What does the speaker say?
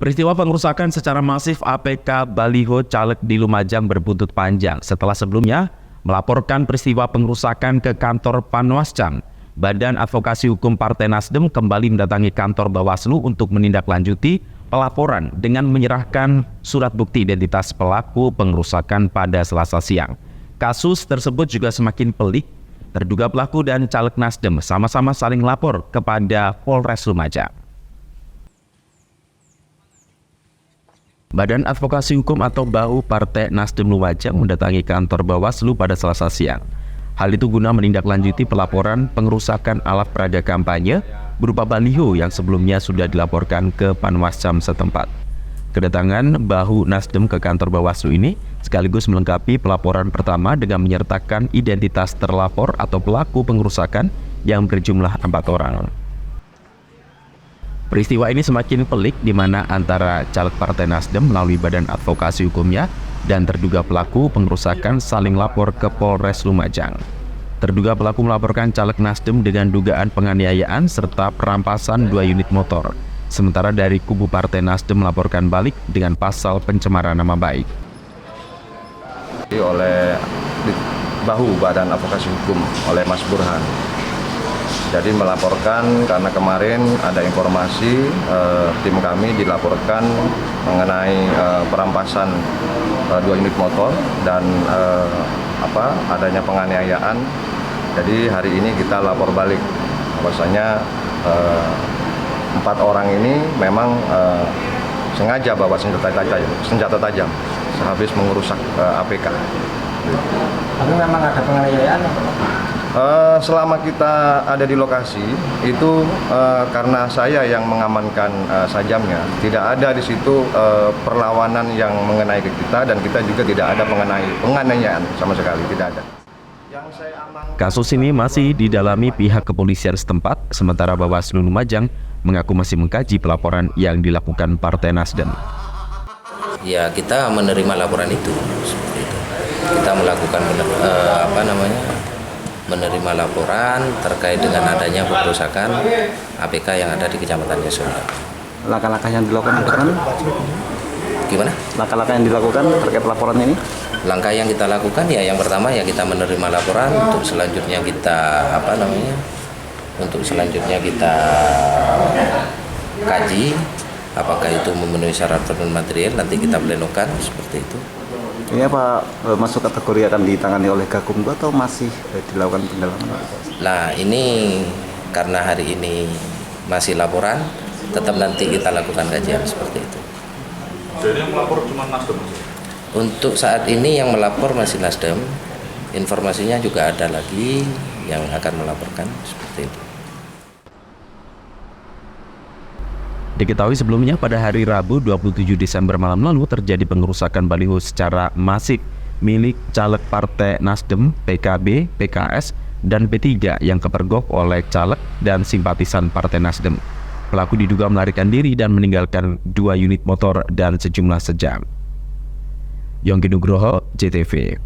Peristiwa pengerusakan secara masif APK baliho caleg di Lumajang berbuntut panjang setelah sebelumnya melaporkan peristiwa pengerusakan ke kantor Panwascam. Badan Advokasi Hukum Partai Nasdem kembali mendatangi kantor Bawaslu untuk menindaklanjuti pelaporan dengan menyerahkan surat bukti identitas pelaku pengerusakan pada Selasa siang. Kasus tersebut juga semakin pelik. Terduga pelaku dan caleg Nasdem sama-sama saling lapor kepada Polres Lumajang. Badan Advokasi Hukum atau BAHU Partai Nasdem Lumajang mendatangi kantor Bawaslu pada Selasa siang. Hal itu guna menindaklanjuti pelaporan pengerusakan alat peraga kampanye berupa baliho yang sebelumnya sudah dilaporkan ke Panwascam setempat. Kedatangan BAHU Nasdem ke kantor Bawaslu ini sekaligus melengkapi pelaporan pertama dengan menyertakan identitas terlapor atau pelaku pengerusakan yang berjumlah 4 orang. Peristiwa ini semakin pelik di mana antara caleg Partai Nasdem melalui Badan Advokasi Hukumnya dan terduga pelaku pengerusakan saling lapor ke Polres Lumajang. Terduga pelaku melaporkan caleg Nasdem dengan dugaan penganiayaan serta perampasan 2 unit motor. Sementara dari kubu Partai Nasdem melaporkan balik dengan pasal pencemaran nama baik. Oleh BAHU Badan Advokasi Hukum oleh Mas Burhan. Jadi melaporkan karena kemarin ada informasi tim kami dilaporkan mengenai perampasan 2 unit motor dan adanya penganiayaan. Jadi hari ini kita lapor balik bahwasanya 4 orang ini memang sengaja bawa senjata tajam sehabis mengerusak APK. Tapi memang ada penganiayaan. Selama kita ada di lokasi itu karena saya yang mengamankan sajamnya, tidak ada di situ perlawanan yang mengenai ke kita dan kita juga tidak ada penganiayaan sama sekali, tidak ada. Kasus ini masih didalami pihak kepolisian setempat, sementara Bawaslu Lumajang mengaku masih mengkaji pelaporan yang dilakukan Partai Nasdem. Ya, kita menerima laporan itu seperti itu. Kita melakukan menerima laporan terkait dengan adanya pengerusakan APK yang ada di Kecamatan Yasona. Langkah-langkah yang dilakukan Gimana? Langkah-langkah yang dilakukan terkait laporan ini? Langkah yang kita lakukan ya yang pertama ya kita menerima laporan, untuk selanjutnya kita kaji apakah itu memenuhi syarat dan material, nanti kita plenokan seperti itu. Ini apa masuk kategori akan ditangani oleh Gakumdu atau masih dilakukan pendalaman? Nah, ini karena hari ini masih laporan, tetap nanti kita lakukan kajian seperti itu. Jadi yang melapor cuma Nasdem? Untuk saat ini yang melapor masih Nasdem, informasinya juga ada lagi yang akan melaporkan seperti itu. Diketahui sebelumnya pada hari Rabu 27 Desember malam lalu terjadi pengerusakan baliho secara masif milik caleg Partai Nasdem, PKB, PKS, dan P3 yang kepergok oleh caleg dan simpatisan Partai Nasdem. Pelaku diduga melarikan diri dan meninggalkan 2 unit motor dan sejumlah sejam. Yongki Nugroho, JTV.